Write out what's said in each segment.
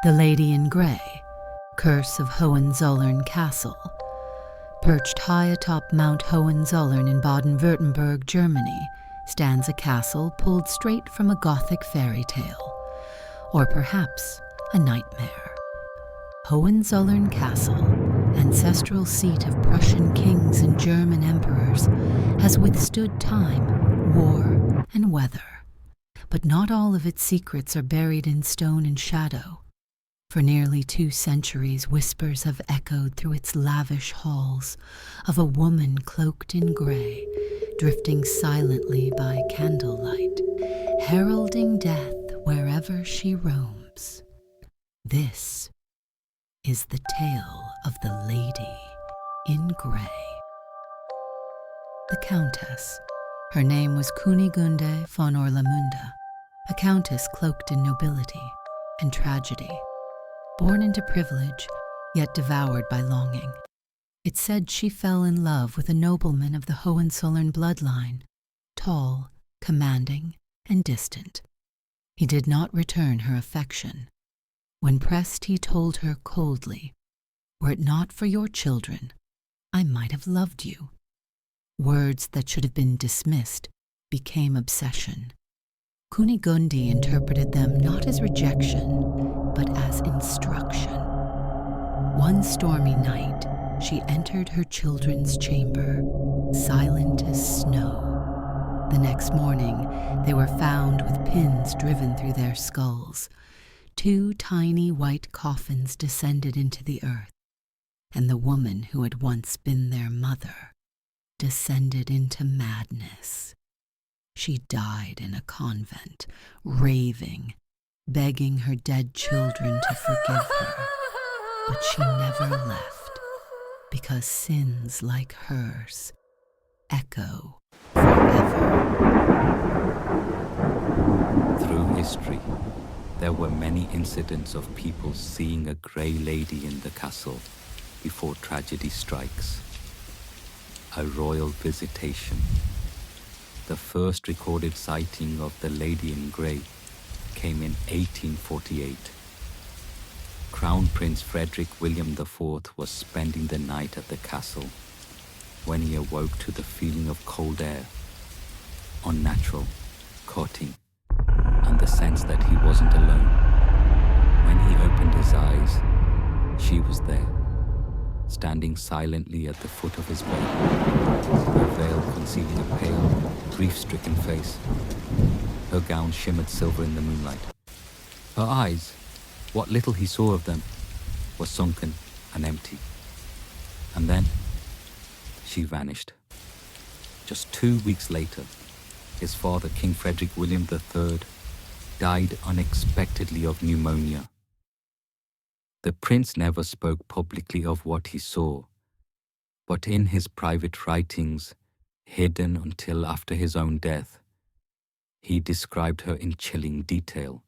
The Lady in Grey, Curse of Hohenzollern Castle. Perched high atop Mount Hohenzollern in Baden-Württemberg, Germany, stands a castle pulled straight from a Gothic fairy tale, or perhaps a nightmare. Hohenzollern Castle, ancestral seat of Prussian kings and German emperors, has withstood time, war, and weather. But not all of its secrets are buried in stone and shadow. For nearly 2 centuries, whispers have echoed through its lavish halls of a woman cloaked in grey, drifting silently by candlelight, heralding death wherever she roams. This is the tale of the Lady in Grey. The Countess. Her name was Kunigunde von Orlamünde, a countess cloaked in nobility and tragedy. Born into privilege, yet devoured by longing. It said she fell in love with a nobleman of the Hohenzollern bloodline, tall, commanding, and distant. He did not return her affection. When pressed, he told her coldly, "Were it not for your children, I might have loved you." Words that should have been dismissed became obsession. Kunigunde interpreted them not as rejection, but as instruction. One stormy night, she entered her children's chamber, silent as snow. The next morning, they were found with pins driven through their skulls. 2 tiny white coffins descended into the earth, and the woman who had once been their mother descended into madness. She died in a convent, raving, begging her dead children to forgive her. But she never left, because sins like hers echo forever. Through history, there were many incidents of people seeing a grey lady in the castle before tragedy strikes. A royal visitation. The first recorded sighting of the Lady in Grey came in 1848. Crown Prince Frederick William IV was spending the night at the castle when he awoke to the feeling of cold air, unnatural, cutting, and the sense that he wasn't alone. When he opened his eyes, she was there, standing silently at the foot of his bed, her veil concealing a pale, grief-stricken face. Her gown shimmered silver in the moonlight. Her eyes, what little he saw of them, were sunken and empty. And then, she vanished. Just 2 weeks later, his father, King Frederick William III, died unexpectedly of pneumonia. The prince never spoke publicly of what he saw, but in his private writings, hidden until after his own death, he described her in chilling detail.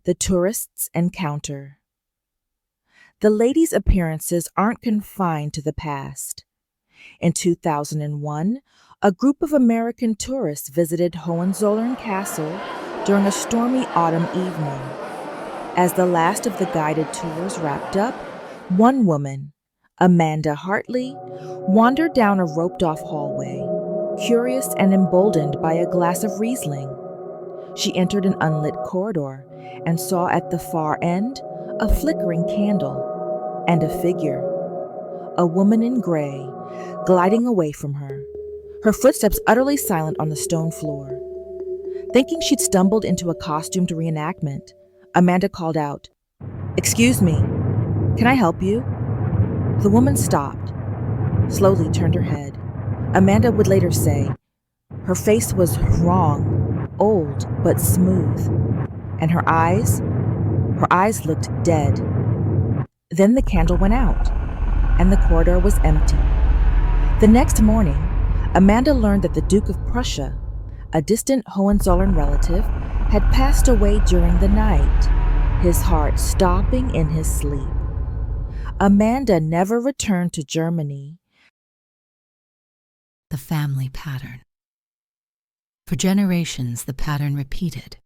The Tourist's Encounter. The lady's appearances aren't confined to the past. In 2001, a group of American tourists visited Hohenzollern Castle during a stormy autumn evening. As the last of the guided tours wrapped up, one woman, Amanda Hartley, wandered down a roped-off hallway, curious and emboldened by a glass of Riesling. She entered an unlit corridor and saw at the far end a flickering candle and a figure, a woman in gray, gliding away from her, her footsteps utterly silent on the stone floor. Thinking she'd stumbled into a costumed reenactment, Amanda called out, "Excuse me, can I help you?" The woman stopped, slowly turned her head. Amanda would later say, her face was wrong, old but smooth, and her eyes looked dead. Then the candle went out, and the corridor was empty. The next morning, Amanda learned that the Duke of Prussia, a distant Hohenzollern relative, had passed away during the night, his heart stopping in his sleep. Amanda never returned to Germany. The family pattern. For generations, the pattern repeated,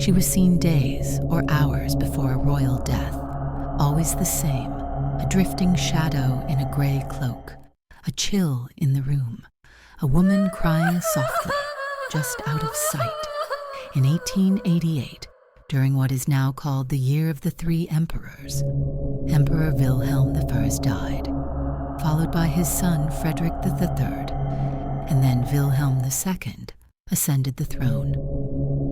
She was seen days or hours before a royal death, always the same, a drifting shadow in a gray cloak, a chill in the room, a woman crying softly, just out of sight. In 1888, during what is now called the Year of the Three Emperors, Emperor Wilhelm I died, followed by his son Frederick III, and then Wilhelm II ascended the throne.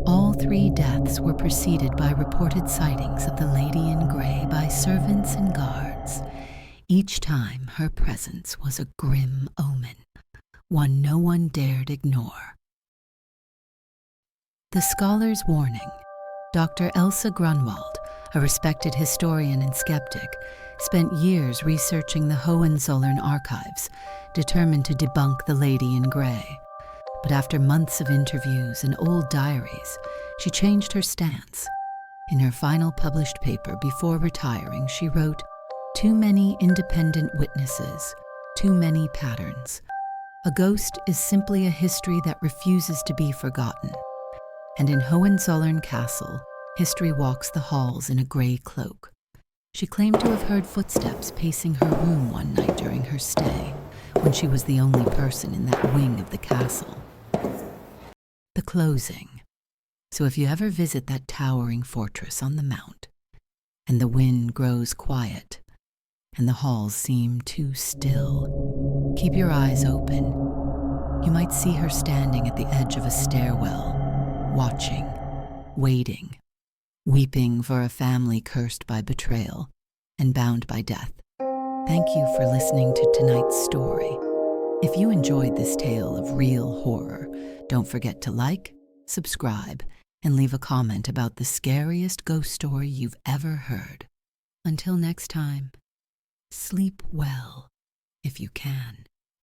All three deaths were preceded by reported sightings of the Lady in Grey by servants and guards. Each time her presence was a grim omen, one no one dared ignore. The Scholar's Warning. Dr. Elsa Grunwald, a respected historian and skeptic, spent years researching the Hohenzollern archives, determined to debunk the Lady in Grey. But after months of interviews and old diaries, she changed her stance. In her final published paper before retiring, she wrote, "Too many independent witnesses, too many patterns. A ghost is simply a history that refuses to be forgotten." And in Hohenzollern Castle, history walks the halls in a grey cloak. She claimed to have heard footsteps pacing her room one night during her stay, when she was the only person in that wing of the castle. The closing. So if you ever visit that towering fortress on the mount, and the wind grows quiet, and the halls seem too still, keep your eyes open. You might see her standing at the edge of a stairwell, watching, waiting, weeping for a family cursed by betrayal and bound by death. Thank you for listening to tonight's story. If you enjoyed this tale of real horror, don't forget to like, subscribe, and leave a comment about the scariest ghost story you've ever heard. Until next time, sleep well if you can.